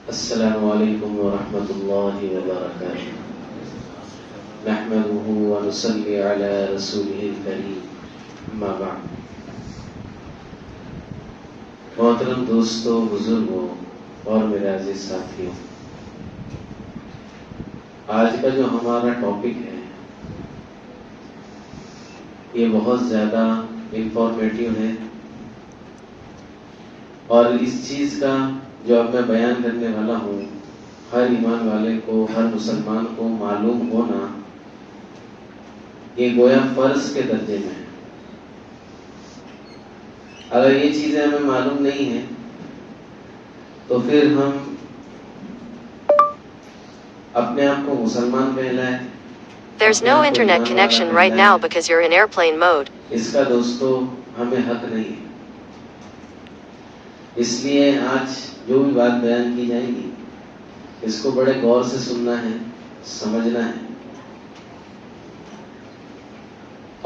السلام علیکم ورحمۃ اللہ وبرکاتہ نحمده ونصلی علی رسوله الکریم اما بعد۔ محترم دوستوں، بزرگوں اور میرے عزیز ساتھیوں، آج کا جو ہمارا ٹاپک ہے یہ بہت زیادہ انفارمیٹیو ہے، اور اس چیز کا جو اب میں بیان کرنے والا ہوں ہر ایمان والے کو، ہر مسلمان کو معلوم ہونا یہ گویا فرض کے درجے میں ہے۔ اگر یہ چیزیں ہمیں معلوم نہیں ہیں تو پھر ہم اپنے آپ کو مسلمان کہلائیں، There's no internet connection right now because you're in airplane mode. اس کا دوستو ہمیں حق نہیں ہے۔ اس لیے آج جو بھی بات بیان کی جائے گی اس کو بڑے غور سے سننا ہے، سمجھنا ہے،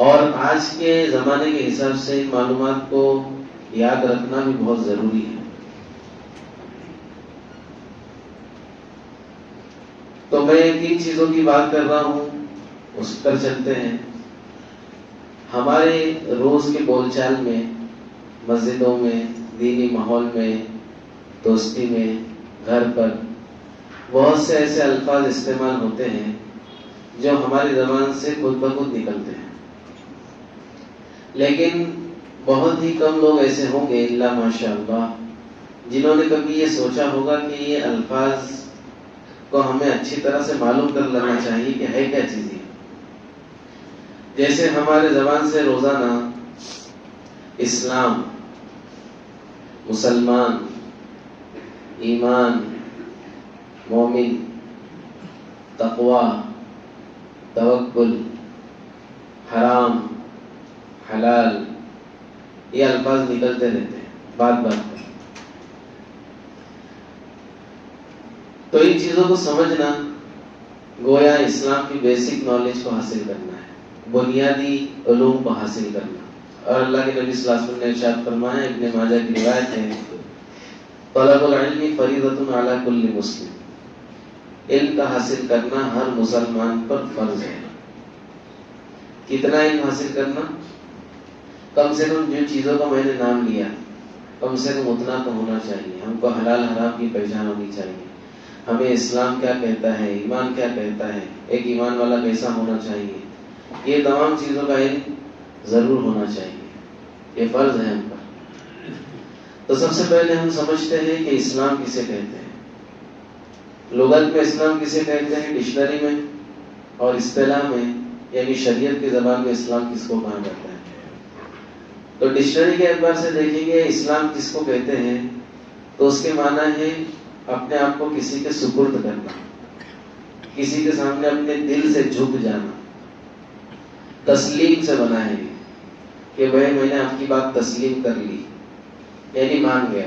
اور آج کے زمانے کے حساب سے ان معلومات کو یاد رکھنا بھی بہت ضروری ہے۔ تو میں 3 چیزوں کی بات کر رہا ہوں، اس پر چلتے ہیں۔ ہمارے روز کے بول چال میں، مسجدوں میں، دینی ماحول میں، دوستی میں، گھر پر بہت سے ایسے الفاظ استعمال ہوتے ہیں جو ہماری زبان سے خود بخود نکلتے ہیں، لیکن بہت ہی کم لوگ ایسے ہوں گے الا ماشاء اللہ جنہوں نے کبھی یہ سوچا ہوگا کہ یہ الفاظ کو ہمیں اچھی طرح سے معلوم کر لینا چاہیے کہ ہے کیا چیز ہے۔ جیسے ہمارے زبان سے روزانہ اسلام، مسلمان، ایمان، مومن، تقوی، توکل، حرام، حلال، یہ الفاظ نکلتے رہتے ہیں بات بات پر۔ تو ان چیزوں کو سمجھنا گویا اسلام کی بیسک نالج کو حاصل کرنا ہے، بنیادی علوم کو حاصل کرنا۔ اور اللہ کے نبی صلی اللہ علیہ وسلم نے ارشاد فرمایا، ابن ماجہ کی روایت ہے، طلب العلم فریضۃ علی کل مسلم، علم کا حاصل کرنا ہر مسلمان پر فرض ہے۔ کتنا علم حاصل کرنا؟ کم سے کم جن چیزوں کا میں نے نام لیا کم سے کم اتنا تو ہونا چاہیے۔ ہم کو حلال حرام کی پہچان ہونی چاہیے، ہمیں اسلام کیا کہتا ہے، ایمان کیا کہتا ہے، ایک ایمان والا کیسا ہونا چاہیے، یہ تمام چیزوں کا علم ضرور ہونا چاہیے، یہ فرض ہے ہم پر۔ تو سب سے پہلے ہم سمجھتے ہیں کہ اسلام کسے کہتے ہیں۔ لغت میں اسلام کسے کہتے ہیں، ڈکشنری میں اور اصطلاح میں یعنی شریعت کی زبان میں اسلام کس کو کہا جاتا ہے۔ تو ڈکشنری کے اعتبار سے دیکھیں گے اسلام کس کو کہتے ہیں تو اس کے معنی ہے اپنے آپ کو کسی کے سپرد کرنا، کسی کے سامنے اپنے دل سے جھک جانا، تسلیم سے بنا ہے کہ بھائی میں نے آپ کی بات تسلیم کر لی، یعنی مان گیا۔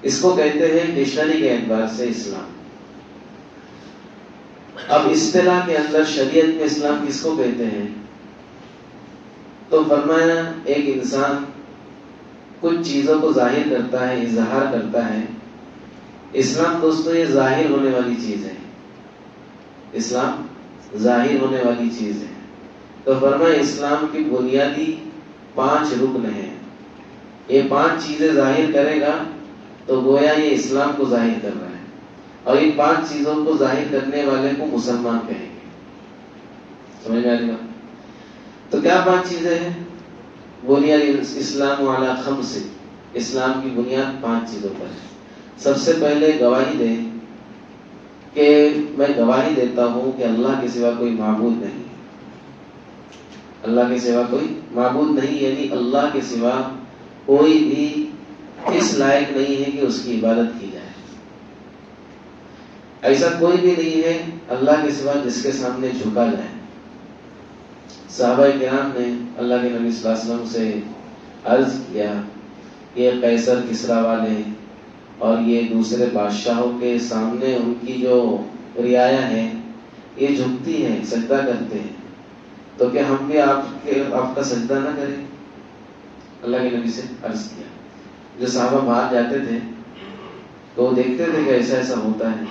اس کو کہتے ہیں ڈکشنری کے اعتبار سے اسلام۔ اب اصطلاح کے اندر شریعت میں اسلام کس کو کہتے ہیں تو فرمایا ایک انسان کچھ چیزوں کو ظاہر کرتا ہے، اظہار کرتا ہے۔ اسلام دوستو یہ ظاہر ہونے والی چیز ہے، اسلام ظاہر ہونے والی چیز ہے۔ تو فرمایا اسلام کی بنیادی 5 رکن ہیں، یہ 5 چیزیں ظاہر کرے گا تو گویا یہ اسلام کو ظاہر کر رہا ہے، اور ان 5 چیزوں کو ظاہر کرنے والے کو مسلمان کہیں گے۔ سمجھ میں آئے گا؟ تو کیا 5 چیزیں ہیں؟ بنیادی اسلام علی 5، اسلام کی بنیاد 5 چیزوں پر ہے۔ سب سے پہلے گواہی دیں کہ میں گواہی دیتا ہوں کہ اللہ کے سوا کوئی معبود نہیں، اللہ کے سوا کوئی معبود نہیں، یعنی اللہ کے سوا کوئی بھی اس لائق نہیں ہے کہ اس کی عبادت کی جائے۔ ایسا کوئی بھی نہیں ہے اللہ کے سوا جس کے سامنے جھکا جائے۔ صحابہ کرام نے اللہ کے نبی صلی اللہ علیہ وسلم سے عرض کیا، یہ قیصر کسریٰ والے اور یہ دوسرے بادشاہوں کے سامنے ان کی جو رعایا ہے یہ جھکتی ہے، سجدہ کرتے ہیں، تو کیا ہم بھی آپ کا سجدہ نہ کریں؟ اللہ کے نبی سے عرض کیا۔ جو صحابہ باہر جاتے تھے تو وہ دیکھتے تھے کہ ایسا ایسا ہوتا ہے.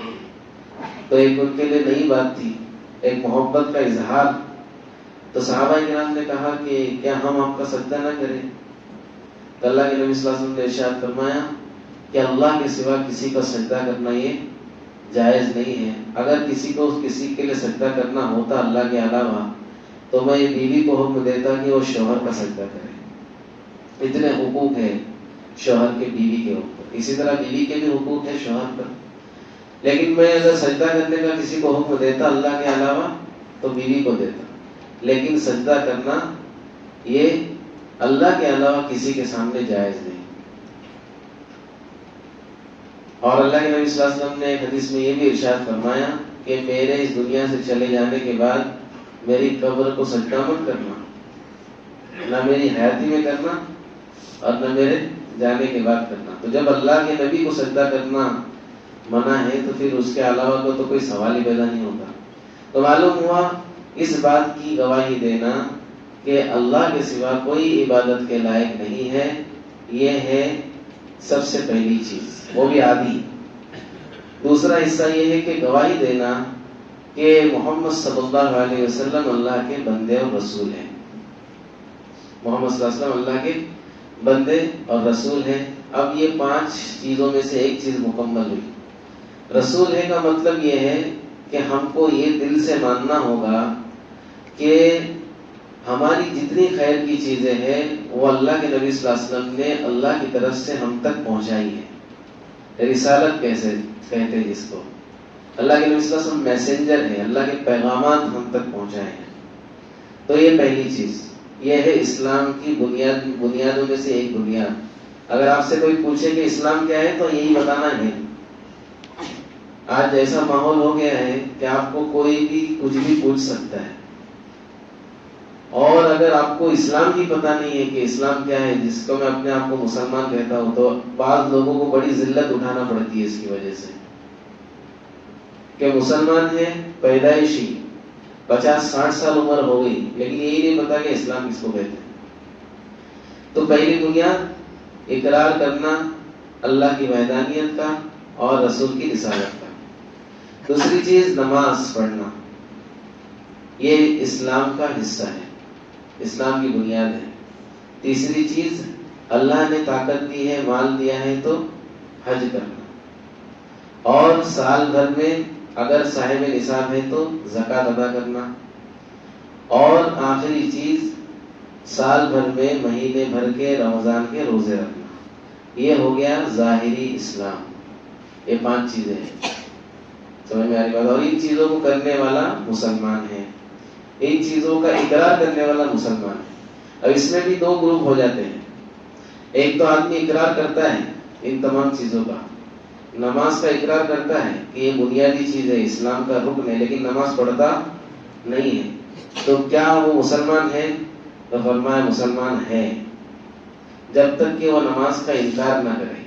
تو ایک ان کے لیے نئی بات تھی, ایک محبت کا اظہار. تو صحابہ کرام نے کہا کہ کیا ہم آپ کا سجدہ نہ کریں؟ تو اللہ کے نبی صلی اللہ علیہ وسلم نے ارشاد فرمایا کہ اللہ کے سوا کسی کا سجدہ کرنا یہ جائز نہیں ہے. اگر کسی کو کسی کے لیے سجدہ کرنا ہوتا اللہ کے علاوہ تو میں یہ بیوی کو حکم دیتا کہ وہ شوہر کا سجدہ کرے. اتنے حقوق ہیں شوہر کے بیوی کے اوپر, اسی طرح بیوی کے بھی حقوق ہیں شوہر پر. لیکن میں اگر سجدہ کرنے کا کسی کو حکم دیتا اللہ کے علاوہ تو بیوی کو دیتا, لیکن سجدہ کرنا یہ اللہ کے علاوہ کسی کے سامنے جائز نہیں. اور اللہ کے نبی صلی اللہ علیہ وسلم نے ایک حدیث میں یہ بھی ارشاد فرمایا کہ میرے اس دنیا سے چلے جانے کے بعد میری قبر کو سجدہ مت کرنا, نہ میری حیاتی میں کرنا اور نہ میرے جانے کے بعد کرنا. تو جب اللہ کے نبی کو سجدہ کرنا منع ہے تو پھر اس کے علاوہ کو تو کوئی سوال ہی پیدا نہیں ہوتا. تو معلوم ہوا اس بات کی گواہی دینا کہ اللہ کے سوا کوئی عبادت کے لائق نہیں ہے, یہ ہے سب سے پہلی چیز, وہ بھی آدھی. دوسرا حصہ یہ ہے کہ گواہی دینا کہ محمد صلی اللہ علیہ وسلم اللہ کے بندے اور رسول ہیں. محمد صلی اللہ علیہ وسلم اللہ کے بندے اور رسول ہیں. اب یہ 5 چیزوں میں سے ایک چیز مکمل ہوئی. رسول ہے کا مطلب یہ ہے کہ ہم کو یہ دل سے ماننا ہوگا کہ ہماری جتنی خیر کی چیزیں ہیں وہ اللہ کے نبی صلی اللہ علیہ وسلم نے اللہ کی طرف سے ہم تک پہنچائی ہے. رسالت کیسے کہتے ہیں جس کو, اللہ کے نبی صلی اللہ علیہ وسلم میسنجر ہیں, اللہ کے پیغامات ہم تک پہنچائے ہیں. تو یہ پہلی چیز, یہ ہے اسلام کی بنیادوں میں سے ایک بنیاد. اگر آپ سے کوئی پوچھے کہ اسلام کیا ہے تو یہی بتانا ہے. آج ایسا ماحول ہو گیا ہے کہ آپ کو کوئی بھی کچھ بھی پوچھ سکتا ہے, اور اگر آپ کو اسلام کی پتہ نہیں ہے کہ اسلام کیا ہے, جس کو میں اپنے آپ کو مسلمان کہتا ہوں, تو بعض لوگوں کو بڑی ذلت اٹھانا پڑتی ہے اس کی وجہ سے کہ مسلمان ہے پیدائشی, 50-60 سال عمر ہو گئی, لیکن یہی نہیں پتا کہ اسلام کس کو کہتے ہیں. تو پہلی بنیاد اقرار کرنا اللہ کی وحدانیت کا اور رسول کی رسالت کا. دوسری چیز نماز پڑھنا, یہ اسلام کا حصہ ہے, اسلام کی بنیاد ہے. تیسری چیز اللہ نے طاقت دی ہے, مال دیا ہے تو حج کرنا, اور سال بھر میں اگر صاحب نصاب ہے تو زکوٰۃ ادا کرنا, اور آخری چیز سال بھر میں مہینے بھر کے رمضان کے روزے رکھنا. یہ ہو گیا ظاہری اسلام. یہ 5 چیزیں ہیں, سمجھ میں آ رہی بات. اور ان چیزوں کو کرنے والا مسلمان ہے, ان چیزوں کا اقرار کرنے والا مسلمان ہے. اب اس میں بھی 2 گروپ ہو جاتے ہیں. ایک تو آدمی اقرار کرتا ہے ان تمام چیزوں کا, نماز کا اقرار کرتا ہے کہ یہ بنیادی چیز ہے, اسلام کا رکن ہے, لیکن نماز پڑھتا نہیں ہے. تو کیا وہ مسلمان ہے؟ تو فرمایا مسلمان ہے جب تک کہ وہ نماز کا انکار نہ کرے.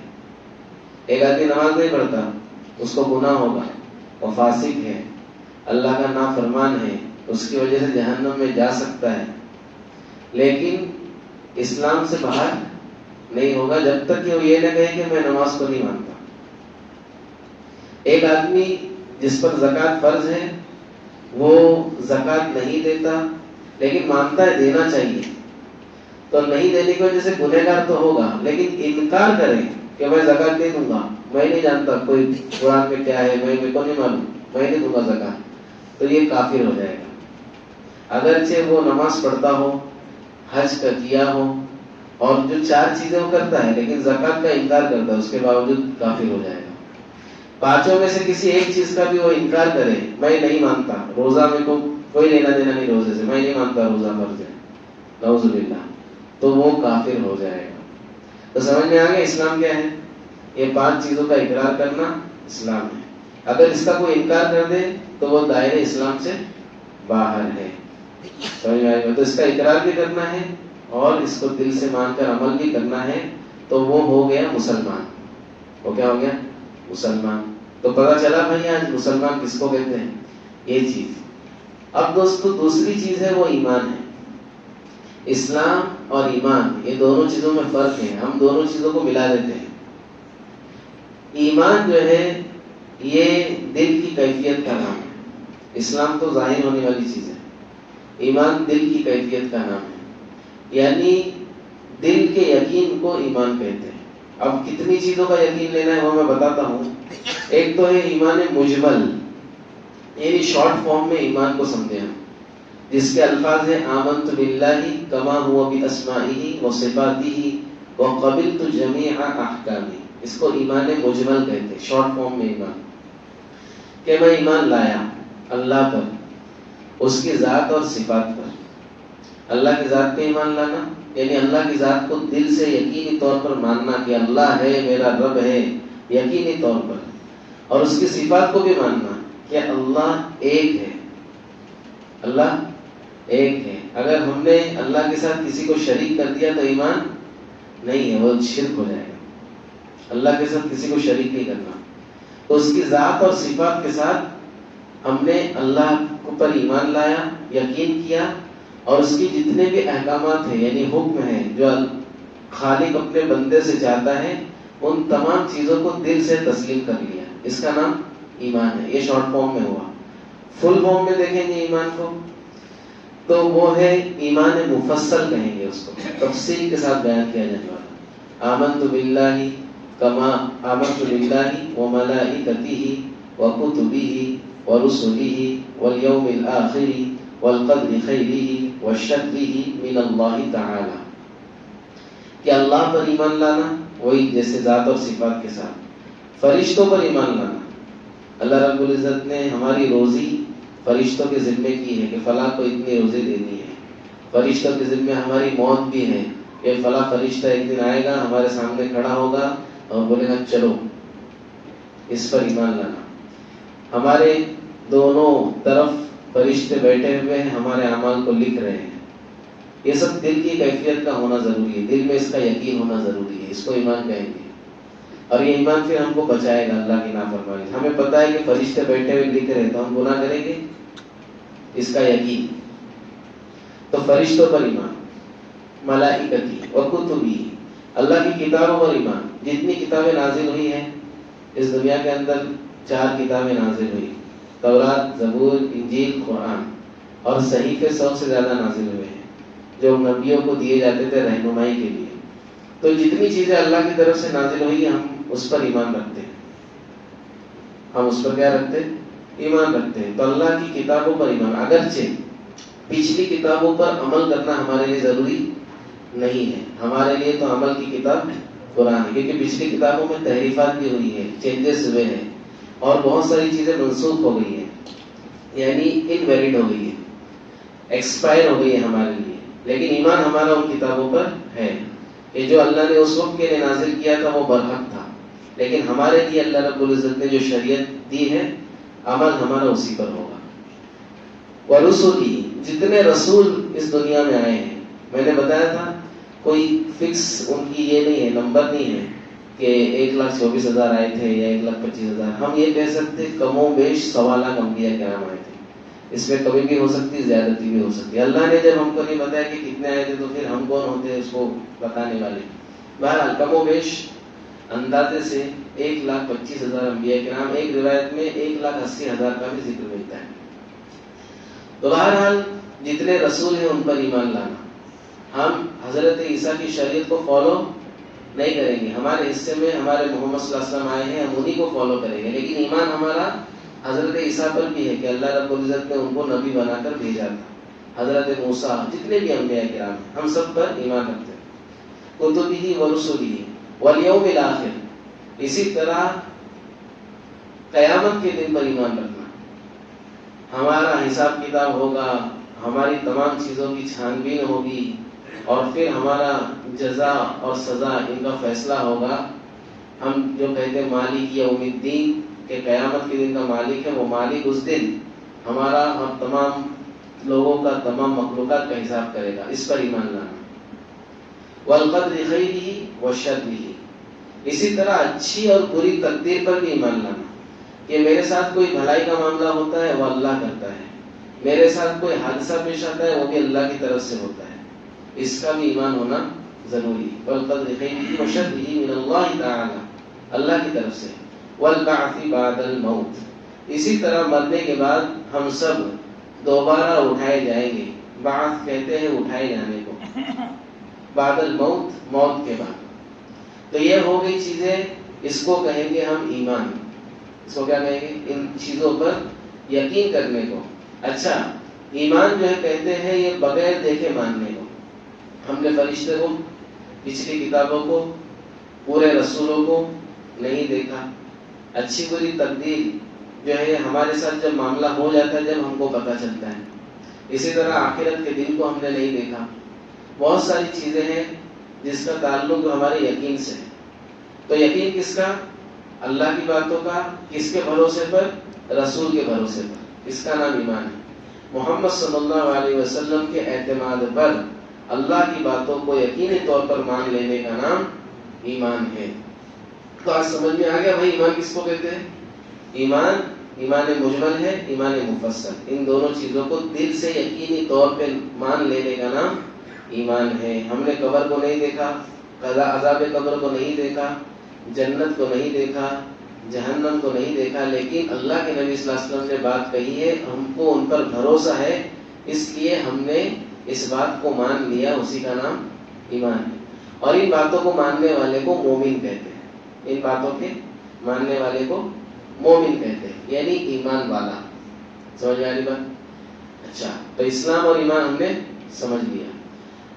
ایک آدمی نماز نہیں پڑھتا, اس کو گناہ ہوگا, وہ فاسق ہے, اللہ کا نافرمان ہے, اس کی وجہ سے جہنم میں جا سکتا ہے, لیکن اسلام سے باہر نہیں ہوگا جب تک کہ وہ یہ نہ کہے کہ میں نماز کو نہیں مانتا. ایک آدمی جس پر زکوٰۃ فرض ہے وہ زکوٰۃ نہیں دیتا, لیکن مانتا ہے دینا چاہیے, تو نہیں دینے کی وجہ سے گنہگار تو ہوگا, لیکن انکار کرے کہ میں زکوٰۃ نہیں دوں گا, میں نہیں جانتا کوئی قرآن میں کیا ہے, میں کو نہیں معلوم, میں نہیں دوں گا زکوٰۃ, تو یہ کافر ہو جائے گا. اگرچہ وہ نماز پڑھتا ہو, حج کا کیا ہو, اور جو 4 چیزیں وہ کرتا ہے, لیکن زکوٰۃ کا انکار کرتا ہے, اس کے باوجود کافر ہو جائے گا. 5 میں سے کسی ایک چیز کا بھی وہ انکار کرے, میں نہیں مانتا, روزہ میں کوئی لینا دینا نہیں روزے سے, میں نہیں مانتا روزہ فرض ہے, نعوذ باللہ, تو وہ کافر ہو جائے گا. تو سمجھ میں آ گیا اسلام کیا ہے. یہ 5 چیزوں کا اقرار کرنا اسلام ہے. اگر اس کا کوئی انکار کر دے تو وہ دائرے اسلام سے باہر ہے. سمجھ میں آئے گا. تو اس کا اقرار بھی کرنا ہے اور اس کو دل سے مان کر عمل بھی کرنا ہے, تو وہ ہو گیا مسلمان. وہ کیا ہو گیا؟ مسلمان. تو پتا چلا بھائی آج مسلمان کس کو کہتے ہیں, یہ چیز. اب دوستو دوسری چیز ہے وہ ایمان ہے. اسلام اور ایمان یہ دونوں چیزوں میں فرق ہے, ہم دونوں چیزوں کو ملا دیتے ہیں. ایمان جو ہے یہ دل کی کیفیت کا نام ہے. اسلام تو ظاہر ہونے والی چیز ہے، ایمان دل کی کیفیت کا نام ہے. یعنی دل کے یقین کو ایمان کہتے ہیں. اب کتنی چیزوں کا یقین لینا ہے وہ میں بتاتا ہوں. ایک تو ہے ایمان مجمل، یعنی شارٹ فارم میں ایمان کو سمجھے ہم، جس کے الفاظ ہیں آمنت باللہ کما ہوا باسمائہ وصفاتہ وقبلت جمیع احکامہ. اس کو ایمان مجمل کہتے ہیں، شارٹ فارم میں ایمان. کہ میں ایمان لایا اللہ پر، اس کی ذات اور صفات پر. اللہ کی ذات پہ ایمان لانا یعنی اللہ کی ذات کو دل سے یقینی طور پر ماننا کہ اللہ ہے، میرا رب ہے، یقینی طور پر. اور اس کی صفات کو بھی ماننا کہ اللہ ایک ہے، اللہ ایک ہے. اگر ہم نے اللہ کے ساتھ کسی کو شریک کر دیا تو ایمان نہیں ہے، وہ شرک ہو جائے گا. اللہ کے ساتھ کسی کو شریک نہیں کرنا. تو اس کی ذات اور صفات کے ساتھ ہم نے اللہ پر ایمان لایا، یقین کیا، اور اس کی جتنے بھی احکامات ہیں یعنی حکم ہیں جو خالق اپنے بندے سے چاہتا ہے، ان تمام چیزوں کو دل سے تسلیم کر لیا. اس کا نام ایمان ہے. یہ شارٹ فارم میں ہوا. فل فارم میں دیکھیں گے ایمان کو تو وہ ہے ایمان مفصل کہیں گے اس کو، تفصیل کے ساتھ بیان کیا جانے والا. آمنت باللہ کما آمنت باللہ وملائکتہ وکتبہ ورسلہ والیوم الآخر والقدر خیرہ وشرہ من اللہ تعالی. کہ اللہ پر ایمان لانا وہی جیسے ذات اور صفات کے ساتھ. فرشتوں پر ایمان لانا، اللہ رب العزت نے ہماری روزی فرشتوں کے ذمے کی ہے کہ فلاں کو اتنی روزی دینی ہے. فرشتوں کے ذمے ہماری موت بھی ہے کہ فلاں فرشتہ ایک دن آئے گا، ہمارے سامنے کھڑا ہوگا اور بولے گا چلو. اس پر ایمان لانا. ہمارے دونوں طرف فرشتے بیٹھے ہوئے ہیں، ہمارے اعمال کو لکھ رہے ہیں. یہ سب دل کی کیفیت کا ہونا ضروری ہے، دل میں اس کا یقین ہونا ضروری ہے. اس کو ایمان کہیں گے. اور یہ ایمان پھر ہم کو بچائے گا اللہ کی نافرمانی. ہمیں پتہ ہے کہ فرشتے بیٹھے ہوئے لکھ رہے ہیں تو ہم گناہ کریں گے، اس کا یقین. تو فرشتوں پر ایمان، ملائکتی وکتبی، اللہ کی کتابوں پر ایمان. جتنی کتابیں نازل ہوئی ہیں اس دنیا کے اندر، 4 کتابیں نازل ہوئی، تورات، زبور، انجیل، قرآن. اور صحیفے 100 سے زیادہ نازل ہوئے ہیں جو نبیوں کو دیے جاتے تھے رہنمائی کے لیے. تو جتنی چیزیں اللہ کی طرف سے نازل ہوئی ہیں ہم اس پر ایمان رکھتے ہیں. ہم اس پر کیا رکھتے ہیں؟ ایمان رکھتے ہیں. تو اللہ کی کتابوں پر ایمان، اگرچہ پچھلی کتابوں پر عمل کرنا ہمارے لیے ضروری نہیں ہے. ہمارے لیے تو عمل کی کتاب قرآن ہے، کیونکہ پچھلی کتابوں میں تحریفات بھی ہوئی ہیں، چینجز ہوئے ہیں، اور بہت ساری چیزیں منسوخ ہو گئی ہیں، یعنی انویلڈ ہو گئی ہیں، ایکسپائر ہو گئی ہے ہمارے لیے. لیکن ایمان ہمارا ان کتابوں پر ہے کہ جو اللہ نے اس وقت کے لیے نازل کیا تھا وہ برحق تھا، لیکن ہمارے لیے اللہ رب العزت نے جو شریعت دی ہے عمل ہمارا اسی پر ہوگا. ورسولی، جتنے رسول اس دنیا میں آئے ہیں، میں نے بتایا تھا کوئی فکس ان کی یہ نہیں ہے، نمبر نہیں ہے کہ 1,24,000 آئے تھے یا 1,25,000. ہم یہ کہہ سکتے کم و بیش 1.25 لاکھ انبیاء کرام آئے تھے. اس میں کمی بھی ہو سکتی، زیادتی بھی ہو سکتی. اللہ نے جب ہم کو نہیں بتایا کہ کتنے آئے تھے تو پھر ہم کون ہوتے اس کو بتانے والے. بہرحال کم و بیش اندازے سے 1,25,000 انبیاء کرام. ایک روایت میں 1,80,000 کا بھی ذکر ملتا ہے. تو بہرحال جتنے رسول ہیں ان پر ایمان لانا. ہم حضرت عیسیٰ کی شریعت کو فالو نہیں کریں گے. ہمارے حصے میں ہمارے محمد صلی اللہ علیہ وسلم آئے ہیں، ہم انہی کو فالو کریں گے. لیکن ایمان ہمارا حضرت عیسیٰ پر بھی ہے کہ اللہ رب العزت نے ان کو نبی بنا کر بھیجا تھا. حضرت موسیٰ، جتنے بھی انبیاء کرام ہیں ہم سب پر ایمان رکھتے ہیں. کتبہ ورسلہ والیوم الآخر. اسی طرح قیامت کے دن پر ایمان رکھنا. ہمارا حساب کتاب ہوگا، ہماری تمام چیزوں کی چھان بین ہوگی، اور پھر ہمارا جزا اور سزا ان کا فیصلہ ہوگا. ہم جو کہتے ہیں مالک یوم الدین، کہ قیامت کے دن کا مالک ہے، وہ مالک اس دن ہمارا اور تمام لوگوں کا، تمام مخلوقات کا حساب کرے گا. اس پر ایمان لانا. والقدر خیرہ وشرہ، اسی طرح اچھی اور بری تقدیر پر بھی ایمان لانا کہ میرے ساتھ کوئی بھلائی کا معاملہ ہوتا ہے وہ اللہ کرتا ہے، میرے ساتھ کوئی حادثہ پیش آتا ہے وہ بھی اللہ کی طرف سے ہوتا ہے. اس کا بھی ایمان ہونا ضروری. والقدر خیرہ وشرہ من اللہ تعالی، اللہ کی طرف سے. والبعث بعد الموت. اسی طرح مرنے کے بعد ہم سب دوبارہ اٹھائے جائیں گے. بعث کہتے ہیں اٹھائے جانے کو, بعد الموت موت کے بعد. تو یہ ہو گئی چیزیں, اس کو کہیں گے ہم ایمان. اس کو کیا کہیں گے؟ ان چیزوں پر یقین کرنے کو. اچھا, ایمان جو ہے کہتے ہیں یہ بغیر دیکھے ماننے کو. ہم نے فرشتے کو, پچھلی کتابوں کو, پورے رسولوں کو نہیں دیکھا. اچھی بری تقدیر جو ہے ہمارے ساتھ جب معاملہ ہو جاتا ہے جب ہم کو پتہ چلتا ہے. اسی طرح آخرت کے دن کو ہم نے نہیں دیکھا. بہت ساری چیزیں ہیں جس کا تعلق ہمارے یقین سے ہے. تو یقین کس کا؟ اللہ کی باتوں کا. کس کے بھروسے پر؟ رسول کے بھروسے پر. اس کا نام ایمان ہے. محمد صلی اللہ علیہ وسلم کے اعتماد پر اللہ کی باتوں کو یقینی طور پر مان لینے کا نام ایمان ہے. تو آج سمجھ میں آ گیا بھائی ایمان کس کو کہتے ہیں؟ ایمان مجمل ہے, ایمان مفصل. ان دونوں چیزوں کو دل سے یقینی طور پہ مان لینے کا نام ایمان ہے. ہم نے قبر کو نہیں دیکھا, عذاب قبر کو نہیں دیکھا, جنت کو نہیں دیکھا, جہنم کو نہیں دیکھا, لیکن اللہ کے نبی صلی اللہ علیہ وسلم نے بات کہی ہے, ہم کو ان پر بھروسہ ہے, اس لیے ہم نے اس بات کو مان لیا. اسی کا نام ایمان ہے. اور ان باتوں کو ماننے والے کو مومن کہتے ہیں. ان باتوں کے ماننے والے کو مومن کہتے ہیں, یعنی ایمان والا. سمجھ میں آ رہی بات؟ اچھا, تو اسلام اور ایمان ہم نے سمجھ لیا.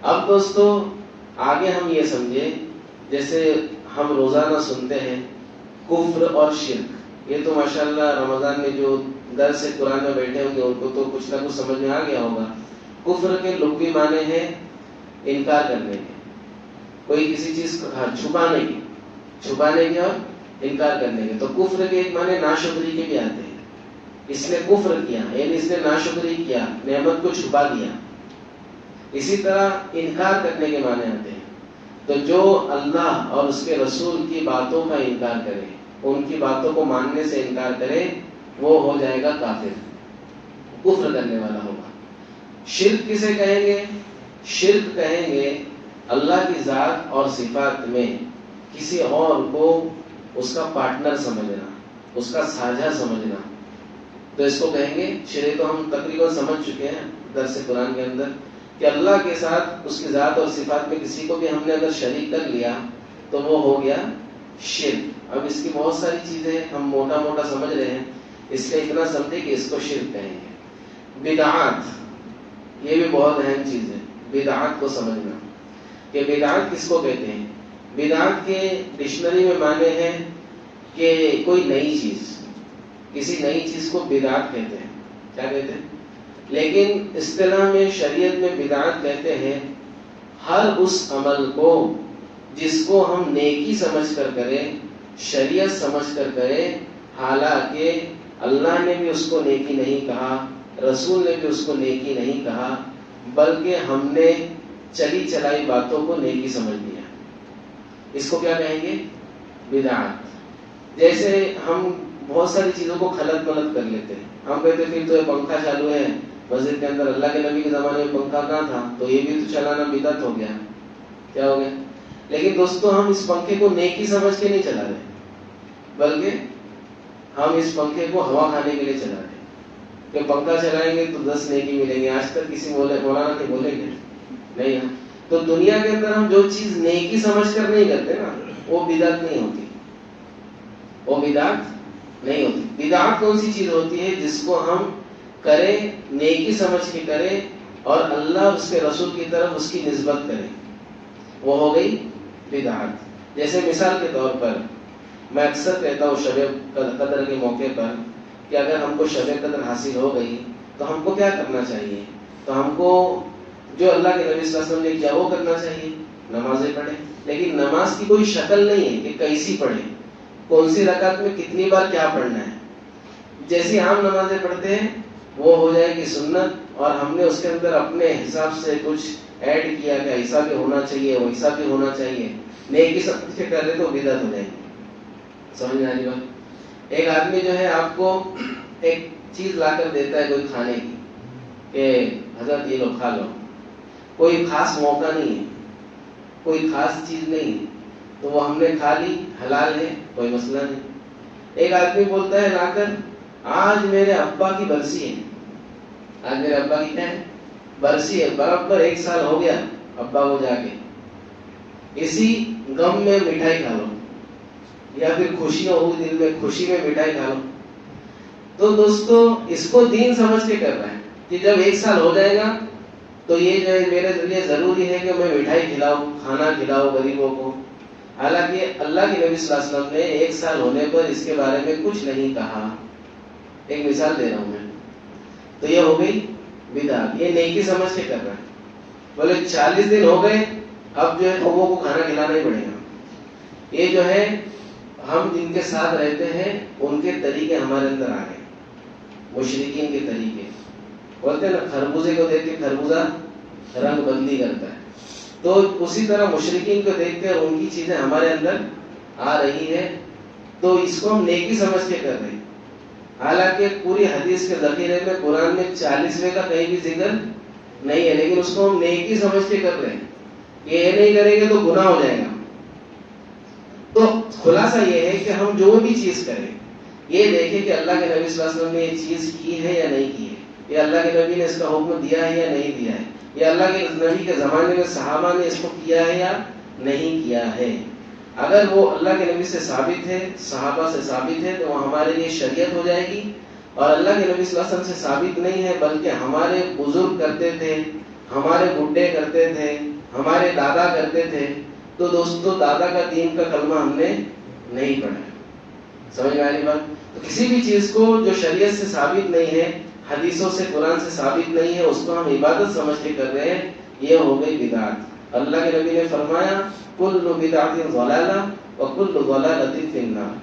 اب دوستو آگے ہم یہ سمجھے, جیسے ہم روزانہ سنتے ہیں کفر اور شرک. یہ تو ماشاءاللہ رمضان میں جو درس قرآن میں بیٹھے ہوں گے ان کو تو کچھ نہ کچھ سمجھ میں آ گیا ہوگا. کفر کے لغوی معنی ہے انکار کرنے کے, کوئی کسی چیز کو چھپانے کے اور انکار کرنے کے. تو کفر کے ایک معنی ناشکری کے بھی آتے ہیں. اس نے کفر کیا یعنی اس نے ناشکری کیا, نعمت کو چھپا دیا. اسی طرح انکار کرنے کے معنی آتے ہیں. تو جو اللہ اور اس کے رسول کی باتوں کا انکار کرے, ان کی باتوں کو ماننے سے انکار کرے, وہ ہو جائے گا کافر, کفر کرنے والا ہوگا. شرک کسے کہیں گے؟ شرک کہیں گے اللہ کی ذات اور صفات میں کسی اور کو اس کا پارٹنر سمجھنا, اس کا ساجھا سمجھنا. تو اس کو کہیں گے شرک. تو ہم تقریباً سمجھ چکے ہیں درس قرآن کے اندر کہ اللہ کے ساتھ اس کی ذات اور صفات میں کسی کو بھی ہم نے اگر شریک کر لیا تو وہ ہو گیا شرک. اب اس کی بہت ساری چیزیں ہم موٹا موٹا سمجھ رہے ہیں, اس لیے اتنا سمجھے کہ اس کو شرک کہیں گے. بدعات, یہ بھی بہت اہم چیز ہے, بدعات کو سمجھنا کہ بدعات کس کو کہتے ہیں. بدعات کے ڈکشنری میں معنی ہے کہ کوئی نئی چیز, کسی نئی چیز کو بدعات کہتے ہیں. کیا کہتے ہیں؟ لیکن اصطلاح میں شریعت میں بدعات کہتے ہیں ہر اس عمل کو جس کو ہم نیکی سمجھ کر کریں, شریعت سمجھ کر کریں, حالانکہ اللہ نے بھی اس کو نیکی نہیں کہا, رسول نے بھی اس کو نیکی نہیں کہا, بلکہ ہم نے چلی چلائی باتوں کو نیکی سمجھ لیا. اس کو کیا کہیں گے؟ بدعات. جیسے ہم بہت ساری چیزوں کو خلط ملط کر لیتے ہیں. ہم کہتے پھر تو یہ پنکھا چالو ہے مسجد کے اندر, اللہ کے نبی کے زمانے میں پنکھا کہاں تھا, تو یہ بھی تو چلانا بدعت ہو گیا. کیا ہو گیا؟ لیکن دوستو ہم اس پنکھے کو نیکی سمجھ کے نہیں چلا رہے, بلکہ ہم اس پنکھے کو ہوا کھانے کے لیے چلا رہے ہیں کہ پنکھا چلائیں گے تو 10 نیکی ملیں گے. آج تک کسی مولانا کے بولیں گے نہیں. تو دنیا کے اندر ہم جو چیز نیکی سمجھ کر نہیں کرتے نا, وہ بدعت نہیں ہوتی, وہ بدعت نہیں ہوتی. بدعت کون سی چیز ہوتی ہے جس کو ہم کریں, نیکی سمجھ کے کریں اور اللہ اس کے رسول کی طرف اس کی نسبت کریں, وہ ہو گئی بدعت. جیسے مثال کے طور پر میں اکثر کہتا ہوں شب قدر کے موقع پر کہ اگر ہم کو شب قدر حاصل ہو گئی تو ہم کو کیا کرنا چاہیے؟ تو ہم کو جو اللہ کے نبی صلی اللہ علیہ وسلم نے کیا وہ کرنا چاہیے, نمازیں پڑھیں. لیکن نماز کی کوئی شکل نہیں ہے کہ کیسی پڑھیں, کون سی رکعت میں کتنی بار کیا پڑھنا ہے. جیسی عام نمازیں پڑھتے ہیں وہ ہو جائے گی سنت, اور ہم نے اس کے اندر اپنے حساب سے کچھ ایڈ کیا کہ ایسا بھی ہونا چاہیے, ویسا بھی ہونا چاہیے, نیکی سمجھ کے کر رہے تو بدعت ہو جائے گی. سمجھ میں آ رہی بات؟ ایک آدمی جو ہے آپ کو ایک چیز لا کر دیتا ہے کوئی کھانے کی کہ حضرت یہ لو کھا لو, کوئی خاص موقع نہیں ہے, کوئی خاص چیز نہیں ہے, تو وہ ہم نے کھا لی, حلال ہے, کوئی مسئلہ نہیں. ایک آدمی بولتا ہے لا کر آج میرے ابا کی برسی ہے، آج میرے ابا کی کیا ہے برسی ہے، برابر 1 سال ہو گیا ابا کو جا کے، اسی غم میں مٹھائی کھا لو، یا پھر خوشیاں ہو دل میں، خوشی میں مٹھائی کھا لو. تو دوستو اس کو دین سمجھ کے کر رہا ہے کہ جب 1 سال ہو جائے گا تو یہ جو ہے میرے لیے ضروری ہے کہ میں مٹھائی کھلاؤں، کھانا کھلاؤں غریبوں کو. حالانکہ اللہ کے نبی صلی اللہ علیہ وسلم نے 1 سال ہونے پر اس کے بارے میں کچھ نہیں کہا. ایک مثال دے رہا ہوں میں. تو یہ ہو گئی بدعت، یہ نیکی سمجھ کے کر رہا ہے. بولے 40 دن ہو گئے، اب جو ہے قوموں کو کھانا کھلانا ہی پڑے گا. یہ جو ہے ہم جن کے ساتھ رہتے ہیں ان کے طریقے ہمارے اندر آ گئے، مشرکین کے طریقے. بولتے ہیں نا خربوزے کو دیکھ کے خربوزہ رنگ بدلی کرتا ہے، تو اسی طرح مشرکین کو دیکھ کر ان کی چیزیں ہمارے اندر آ رہی ہے. تو اس کو ہم نیکی سمجھ کے کر رہے ہیں. حالانکہ پوری حدیث کے ذخیرے میں قرآن میں 40ویں کا کہیں بھی ذکر نہیں ہے، لیکن اس کو ہم نیکی سمجھ کے کر رہے ہیں. یہ نہیں کریں گے تو گناہ ہو جائے گا. تو خلاصہ یہ ہے کہ ہم جو بھی چیز کریں یہ دیکھیں کہ اللہ کے نبی صلی اللہ علیہ وسلم نے یہ چیز کی ہے یا نہیں کی ہے، یا اللہ کے نبی نے اس کا حکم دیا ہے یا نہیں دیا ہے، یا اللہ کے نبی کے زمانے میں صحابہ نے اس کو کیا ہے یا نہیں کیا ہے. اگر وہ اللہ کے نبی سے ثابت ہے، صحابہ سے ثابت ہے، تو وہ ہمارے لیے شریعت ہو جائے گی. اور اللہ کے نبی صلی اللہ علیہ وسلم سے ثابت نہیں ہے بلکہ ہمارے بزرگ کرتے تھے، ہمارے بڈھے کرتے تھے، ہمارے دادا کرتے تھے، تو دوستو دادا کا دین کا کلمہ ہم نے نہیں پڑھا. سمجھ میں آ رہی بات؟ تو کسی بھی چیز کو جو شریعت سے ثابت نہیں ہے، حدیثوں سے قرآن سے ثابت نہیں ہے، اس کو ہم عبادت سمجھ کے کر رہے ہیں، یہ ہو گئی بدعت. اللہ کے نبی نے فرمایا کل بدعت ضلالہ وکل ضلالۃ فی النار.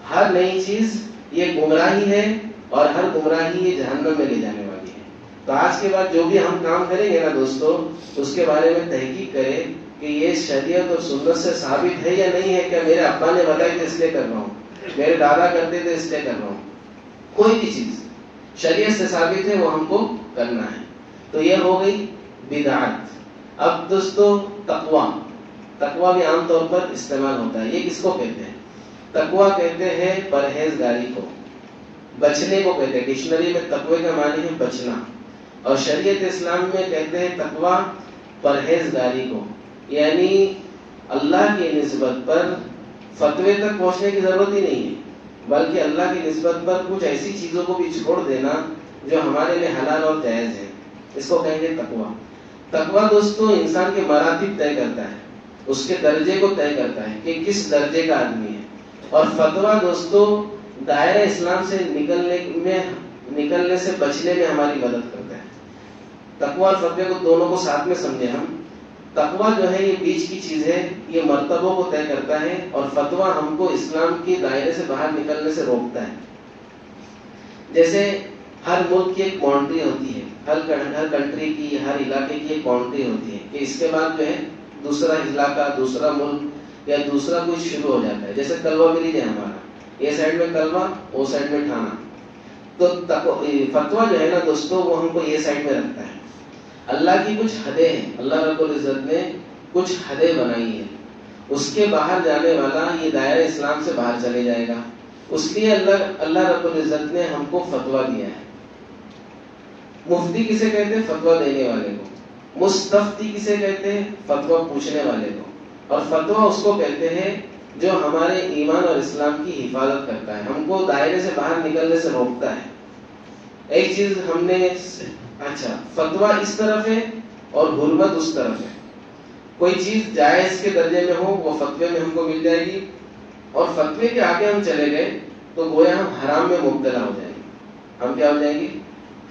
ہر نئی چیز یہ گمراہی ہے اور ہر گمراہی یہ جہنم میں لے جانے والی ہے. تو آج کے بعد جو بھی ہم کام کریں گے نا دوستو، اس کے بارے میں تحقیق کریں کہ یہ شریعت اور سنت سے ثابت ہے یا نہیں ہے. کہ میرے ابا نے بتایا کہ اس لیے کر رہا ہوں، میرے دادا کرتے تھے اس لیے کر رہا ہوں. کوئی بھی چیز شریعت سے ثابت ہے وہ ہم کو کرنا ہے. تو یہ ہو گئی بدعت. اب دوستو تقویٰ بھی عام طور پر استعمال ہوتا ہے. یہ کس کو کہتے ہیں؟ تقویٰ کہتے ہیں پرہیزگاری کو، بچنے کو کہتے ہیں. ڈکشنری میں تقوی کا معنی ہے بچنا، اور شریعت اسلام میں کہتے ہیں تقویٰ پرہیزگاری کو. یعنی اللہ کی نسبت پر فتوے تک پہنچنے کی ضرورت ہی نہیں ہے، بلکہ اللہ کی نسبت پر کچھ ایسی چیزوں کو بھی چھوڑ دینا جو ہمارے لیے حلال اور جائز ہے. اس کو کہیں گے تقویٰ. تقویٰ دوستو انسان کے مراتب طے کرتا ہے، اس کے درجے کو طے کرتا ہے کہ کس درجے کا آدمی ہے. اور فتویٰ دوستو دائرہ اسلام سے نکلنے سے بچنے میں ہماری مدد کرتا ہے. تقویٰ اور فتوے کو دونوں کو ساتھ میں سمجھے ہم. تقویٰ جو ہے یہ بیچ کی چیز ہے، یہ مرتبوں کو طے کرتا ہے، اور فتویٰ ہم کو اسلام کے دائرے سے باہر نکلنے سے روکتا ہے. جیسے ہر ملک کی ایک باؤنڈری ہوتی ہے، ہر کنٹری کی، ہر علاقے کی ایک باؤنڈری ہوتی ہے کہ اس کے بعد جو ہے دوسرا علاقہ، دوسرا ملک یا دوسرا کچھ شروع ہو جاتا ہے. جیسے کلوہ مریج ہے ہمارا، یہ سائڈ میں کلوہ، وہ سائڈ میں ٹھانا. تو فتویٰ جو ہے نا دوستو وہ ہم کو یہ سائڈ میں رکھتا ہے. اللہ کی کچھ حدیں ہیں، اللہ رب العزت نے کچھ حدیں بنائی ہیں، اس کے باہر جانے والا یہ دائرہ اسلام سے باہر چلے جائے گا. اس لیے اللہ رب العزت نے ہم کو فتویٰ دیا ہے. مفتی کسے کہتے ہیں؟ فتویٰ دینے والے کو. مستفتی کسے کہتے ہیں؟ فتویٰ پوچھنے والے کو. اور فتویٰ اس کو کہتے ہیں جو ہمارے ایمان اور اسلام کی حفاظت کرتا ہے، ہم کو دائرے سے باہر نکلنے سے روکتا ہے. ایک چیز ہم نے اچھا فتویٰ اس طرف ہے اور حرمت اس طرف ہے. کوئی چیز جائز کے درجے میں ہو وہ فتوے میں ہم کو مل جائے گی، اور فتوے کے آگے ہم چلے گئے تو گویا ہم حرام میں مبتلا ہو جائیں گے. ہم کیا ہو جائیں گے؟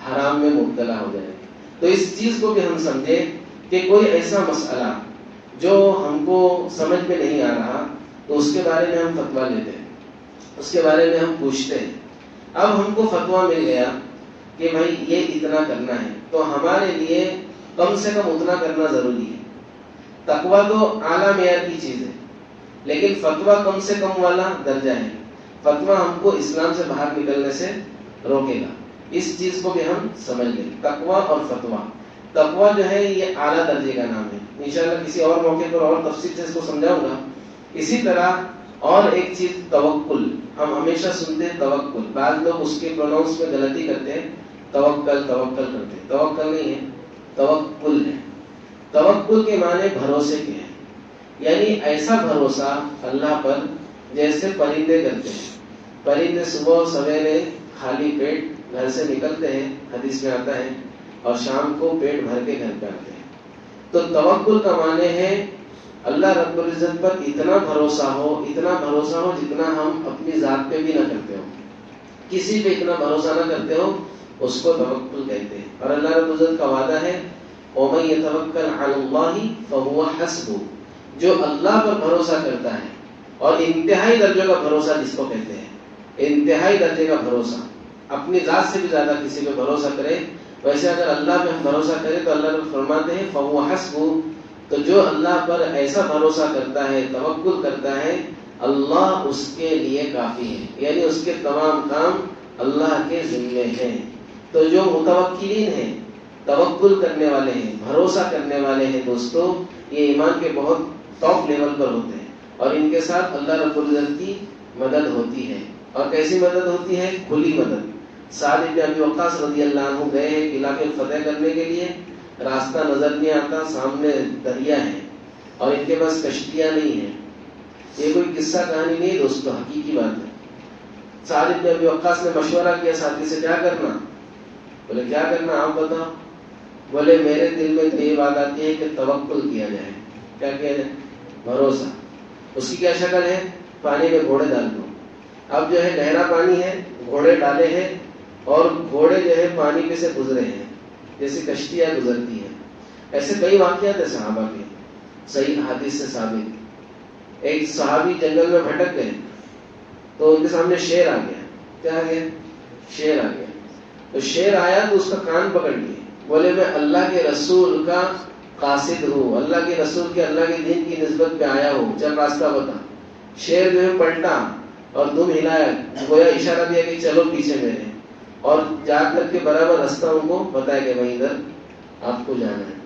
حرام میں مبتلا ہو جائیں گے. تو اس چیز کو بھی ہم سمجھے کہ کوئی ایسا مسئلہ جو ہم کو سمجھ میں نہیں آ رہا تو اس کے بارے میں ہم فتویٰ لیتے ہیں، اس کے بارے میں ہم پوچھتے ہیں. اب ہم کو فتویٰ مل گیا کہ بھائی یہ اتنا کرنا ہے، تو ہمارے لیے کم سے کم اتنا کرنا ضروری ہے. تقویٰ تو اعلیٰ معیار کی چیز ہے، لیکن فتویٰ کم سے کم والا درجہ ہے. فتویٰ ہم کو اسلام سے باہر نکلنے سے روکے گا. اس چیز کو بھی ہم سمجھ لیں. تقویٰ اور فتویٰ. تقویٰ جو ہے یہ اعلیٰ درجے کا نام ہے. انشاءاللہ کسی اور موقع پر اور تفصیل سے اس کو سمجھاؤں گا. اسی طرح اور ایک چیز توکل. ہم ہمیشہ سنتے ہیں توکل, بعض لوگ اس کے پروناؤنس میں غلطی کرتے ہیں, توکل کرتے ہیں. توکل نہیں ہے, توکل ہے. توکل کے معنی بھروسے کے ہیں, یعنی ایسا بھروسہ اللہ پر جیسے پرندے کرتے ہیں. پرندے صبح سویرے خالی پیٹ گھر سے نکلتے ہیں, حدیث میں آتا ہے, اور شام کو پیٹ بھر کے گھر پہ آتے ہیں. تو توکل کا معنی ہے اللہ رب العزت پر اتنا بھروسہ ہو جتنا ہم اپنی ذات پہ بھی نہ کرتے ہو, کسی پہ اتنا بھروسہ نہ کرتے ہو, اس کو توکل کہتے ہیں. اور اللہ رب العزت کا وعدہ ہے وَمَن يَتَوَكَّلْ عَلَى اللَّهِ فَهُوَ حَسْبُهُ, جو اللہ پر بھروسہ کرتا ہے, اور انتہائی درجے کا بھروسہ جس کو کہتے ہیں, انتہائی درجے کا بھروسہ, اپنی ذات سے بھی زیادہ کسی پہ بھروسہ کرے. ویسے اگر اللہ پہ ہم بھروسہ کریں تو اللہ رب فرماتے ہیں فَهُوَ حَسْبُهُ, تو جو اللہ پر ایسا بھروسہ کرتا ہے, توکل کرتا ہے, اللہ اس کے لیے کافی ہے, یعنی اس کے تمام کام اللہ کے ذمے ہیں. تو جو متوکلین ہیں, توکل کرنے والے ہیں, بھروسہ کرنے والے ہیں دوستو, یہ ایمان کے بہت ٹاپ لیول پر ہوتے ہیں, اور ان کے ساتھ اللہ رب العزت کی مدد ہوتی ہے. اور کیسی مدد ہوتی ہے؟ کھلی مدد. سعد بن ابی وقاص رضی اللہ عنہ گئے ایک علاقے فتح کرنے کے لیے, راستہ نظر نہیں آتا, سامنے دریا ہے اور ان کے پاس کشتیاں نہیں ہیں. یہ کوئی قصہ کہانی نہیں دوستو, حقیقی بات ہے. سعد بن ابی وقاص نے مشورہ کیا ساتھی سے, کیا کرنا؟ بولے کیا کرنا آپ بتاؤ. بولے میرے دل میں یہ بات آتی ہے کہ توکل کیا جائے. کیا کیا جائے؟ بھروسہ. اس کی کیا شکل ہے؟ پانی میں گھوڑے ڈال دو. اب جو ہے گہرا پانی ہے, گھوڑے ڈالے ہیں, اور گھوڑے جو ہے پانی میں سے گزرے ہیں جیسے کشتیاں گزرتی ہیں. ایسے کئی واقعات ہیں صحابہ کے, صحیح حدیث سے ثابت. ایک صحابی جنگل میں بھٹک گئے تو ان کے سامنے شیر آ گیا. کیا آ گیا؟ شیر آ گیا. تو شیر آیا تو اس کا کان پکڑ لیے. بولے میں اللہ کے رسول کا قاصد ہوں, اللہ کے رسول کے, اللہ کے دین کی نسبت پہ آیا ہوں, چل راستہ بتا. شیر جو ہے پلٹا اور دم ہلایا, گویا اشارہ دیا کہ چلو پیچھے میرے, اور جا کر کے برابر راستہ ان کو بتایا کہ وہیں ادھر آپ کو جانا ہے.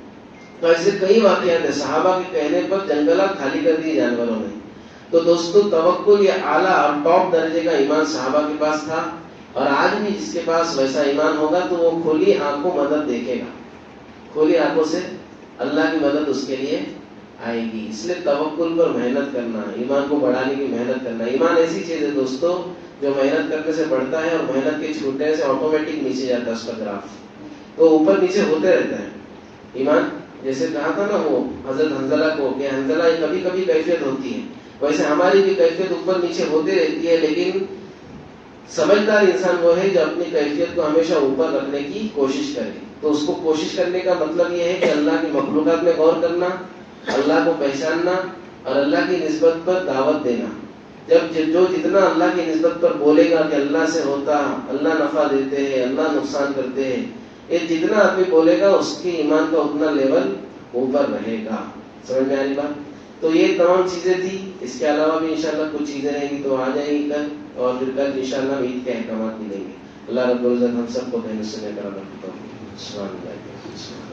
تو ایسے کئی واقعات ہیں, صحابہ کے کہنے پر جنگلات خالی کر دیے جانوروں نے. تو دوستو توکل یہ اعلیٰ اور ٹاپ درجے کا ایمان صحابہ کے پاس تھا, اور آج بھی جس کے پاس ویسا ایمان ہوگا تو وہ کھلی آنکھوں مدد دیکھے گا, کھلی آنکھوں سے اللہ کی مدد اس کے لیے آئے گی. اس لیے توکل پر محنت کرنا, ایمان کو بڑھانے کی محنت کرنا. ایمان ایسی چیز ہے دوستو جو محنت کرنے سے بڑھتا ہے, اور محنت کے چھوٹنے سے آٹومیٹک نیچے جاتا ہے اس کا گراف, تو اوپر نیچے ہوتے رہتا ہے ایمان. جیسے کہا تھا نا وہ حضرت حنظلہ کو کہ حنظلہ کبھی کبھی کیفیت ہوتی ہے, ویسے ہماری بھی کیفیت اوپر نیچے ہوتے رہتی ہے, لیکن سمجھدار انسان وہ ہے جو اپنی کیفیت کو ہمیشہ اوپر رکھنے کی کوشش کرے. تو اس کو کوشش کرنے کا مطلب یہ ہے کہ اللہ کی مخلوقات میں غور کرنا, اللہ کو پہچاننا, اور اللہ کی نسبت پر دعوت دینا. جب جو جتنا اللہ کی نسبت پر بولے گا کہ اللہ سے ہوتا, اللہ نفع دیتے ہیں, اللہ نقصان کرتے ہیں, یہ جتنا آدمی بولے گا اس کے ایمان کا اتنا لیول اوپر رہے گا. سمجھ میں آ رہی بات؟ تو یہ تمام چیزیں تھی. اس کے علاوہ بھی انشاءاللہ کچھ چیزیں رہیں گی تو آ جائیں گی کل, اور پھر کل انشاءاللہ عید کے احکامات ملیں گے. اللہ رب العزت ہم سب کو بہن سننے کا رحمت کرتا ہوں. السلام علیکم.